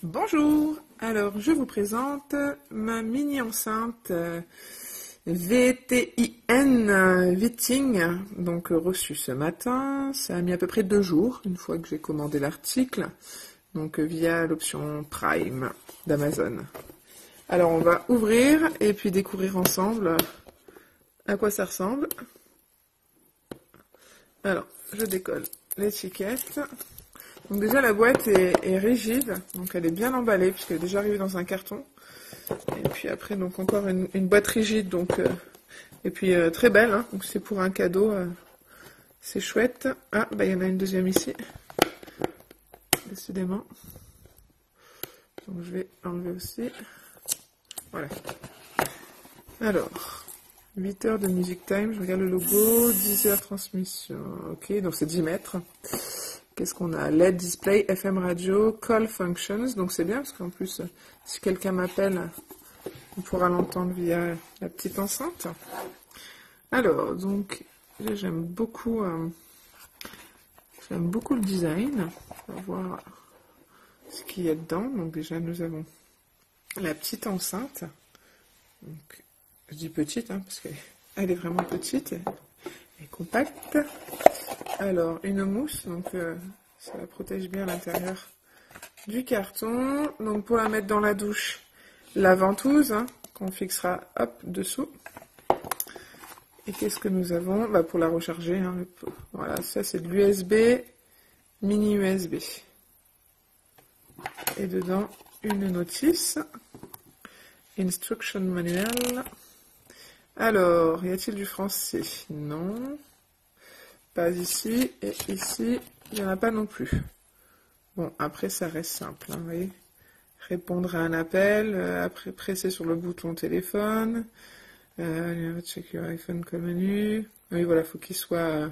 Bonjour, alors je vous présente ma mini enceinte VTIN Vitting, donc reçue ce matin. Ça a mis à peu près 2 jours, une fois que j'ai commandé l'article, donc via l'option Prime d'Amazon. Alors on va ouvrir et puis découvrir ensemble à quoi ça ressemble. Alors, je décolle l'étiquette. Donc déjà la boîte est rigide, donc elle est bien emballée puisqu'elle est déjà arrivée dans un carton. Et puis après donc encore une boîte rigide, donc et puis très belle, hein, donc c'est pour un cadeau, c'est chouette. Ah bah il y en a une deuxième ici, décidément. Donc je vais enlever aussi. Voilà. Alors, 8 heures de music time, je regarde le logo, 10 heures transmission. Ok, donc c'est 10 mètres. Qu'est-ce qu'on a? LED display, FM radio, call functions. Donc c'est bien parce qu'en plus, si quelqu'un m'appelle, on pourra l'entendre via la petite enceinte. Alors, donc, j'aime beaucoup le design. On va voir ce qu'il y a dedans. Donc déjà, nous avons la petite enceinte. Donc, je dis petite, hein, parce qu'elle est vraiment petite et compacte. Alors, une mousse, donc ça la protège bien à l'intérieur du carton. Donc, pour la mettre dans la douche, la ventouse, hein, qu'on fixera, hop, dessous. Et qu'est-ce que nous avons? Bah, pour la recharger, hein, voilà, ça c'est de l'USB, mini USB. Et dedans, une notice. Instruction manual. Alors, y a-t-il du français? Non. Pas ici, et ici, il n'y en a pas non plus. Bon, après, ça reste simple, hein, vous voyez. Répondre à un appel, après presser sur le bouton téléphone, check your iPhone comme menu. Oui, voilà, faut qu'il soit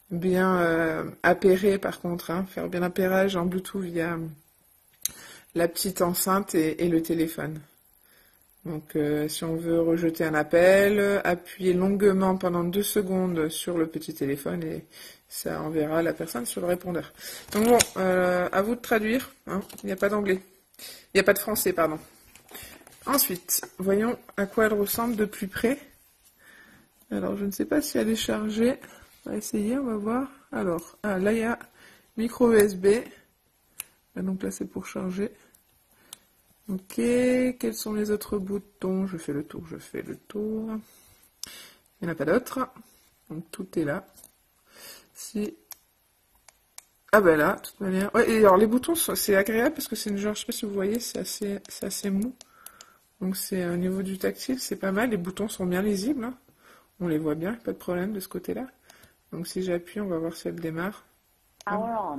bien appairé, par contre, hein, faire bien l'appairage en Bluetooth via la petite enceinte et le téléphone. Donc, si on veut rejeter un appel, appuyez longuement pendant 2 secondes sur le petit téléphone et ça enverra la personne sur le répondeur. Donc bon, à vous de traduire, hein. Il n'y a pas d'anglais. Il n'y a pas de français, pardon. Ensuite, voyons à quoi elle ressemble de plus près. Alors, je ne sais pas si elle est chargée. On va essayer, on va voir. Alors, là, il y a micro USB. Donc là, c'est pour charger. Ok, quels sont les autres boutons? Je fais le tour. Il n'y en a pas d'autres. Donc tout est là. Si... Ah ben là, de toute manière. Ouais, et alors les boutons, c'est agréable parce que c'est une genre, je sais pas si vous voyez, c'est assez mou. Donc c'est au niveau du tactile, c'est pas mal. Les boutons sont bien lisibles, hein. On les voit bien, pas de problème de ce côté-là. Donc si j'appuie, on va voir si elle démarre. Power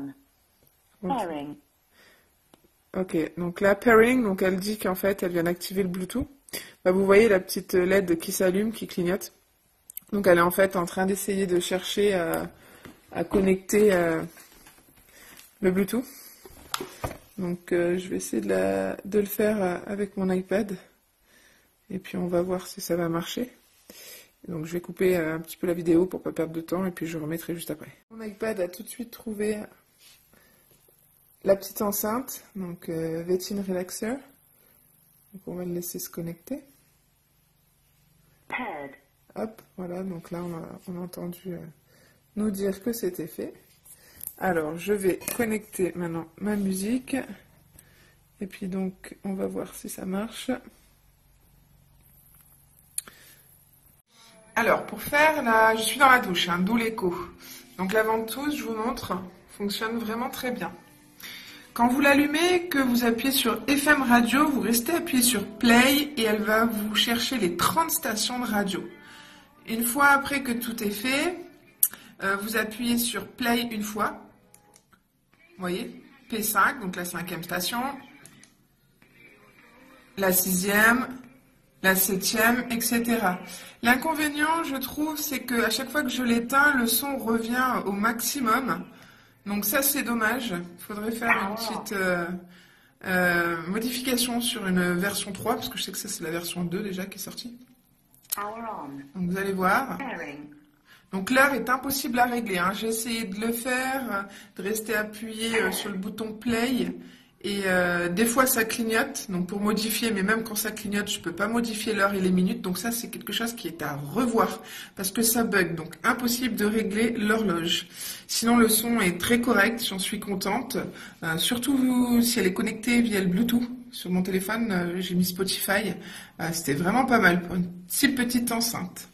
on. Pairing. Ok, donc là, pairing, donc elle dit qu'en fait, elle vient d'activer le Bluetooth. Bah, vous voyez la petite LED qui s'allume, qui clignote. Donc elle est en fait en train d'essayer de chercher à connecter le Bluetooth. Donc je vais essayer de le faire avec mon iPad. Et puis on va voir si ça va marcher. Donc je vais couper un petit peu la vidéo pour pas perdre de temps et puis je remettrai juste après. Mon iPad a tout de suite trouvé la petite enceinte, donc VTIN Relaxer. Donc on va le laisser se connecter. Paired. Hop, voilà, donc là on a entendu nous dire que c'était fait. Alors je vais connecter maintenant ma musique. Et puis donc on va voir si ça marche. Alors pour faire là, je suis dans la douche, hein, d'où l'écho. Donc la ventouse, je vous montre, fonctionne vraiment très bien. Quand vous l'allumez, que vous appuyez sur FM radio, vous restez appuyé sur Play et elle va vous chercher les 30 stations de radio. Une fois après que tout est fait, vous appuyez sur Play une fois. Vous voyez, P5, donc la 5e station, la 6e, la 7e, etc. L'inconvénient, je trouve, c'est qu'à chaque fois que je l'éteins, le son revient au maximum. Donc ça, c'est dommage. Il faudrait faire une petite modification sur une version 3, parce que je sais que ça, c'est la version 2 déjà qui est sortie. Donc vous allez voir. Donc l'heure est impossible à régler, hein. J'ai essayé de le faire, de rester appuyé sur le bouton play Et des fois ça clignote, donc pour modifier, mais même quand ça clignote, je peux pas modifier l'heure et les minutes, donc ça c'est quelque chose qui est à revoir, parce que ça bug, donc impossible de régler l'horloge. Sinon le son est très correct, j'en suis contente, surtout si elle est connectée via le Bluetooth. Sur mon téléphone, j'ai mis Spotify, c'était vraiment pas mal pour une si petite enceinte.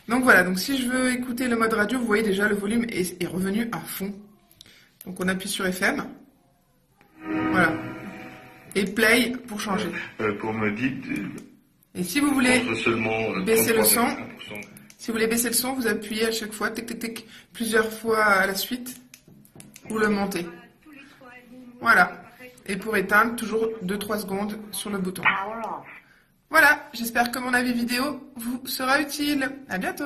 Donc voilà, donc si je veux écouter le mode radio, vous voyez déjà le volume est revenu à fond. Donc on appuie sur FM. Voilà. Et play pour changer. Pour me dire. Et si vous voulez baisser le son, 33%. si vous voulez baisser le son, vous appuyez à chaque fois, tic tic tic, plusieurs fois à la suite, ou le montez. Voilà. Et pour éteindre, toujours 2-3 secondes sur le bouton. Power off. Voilà, j'espère que mon avis vidéo vous sera utile. À bientôt!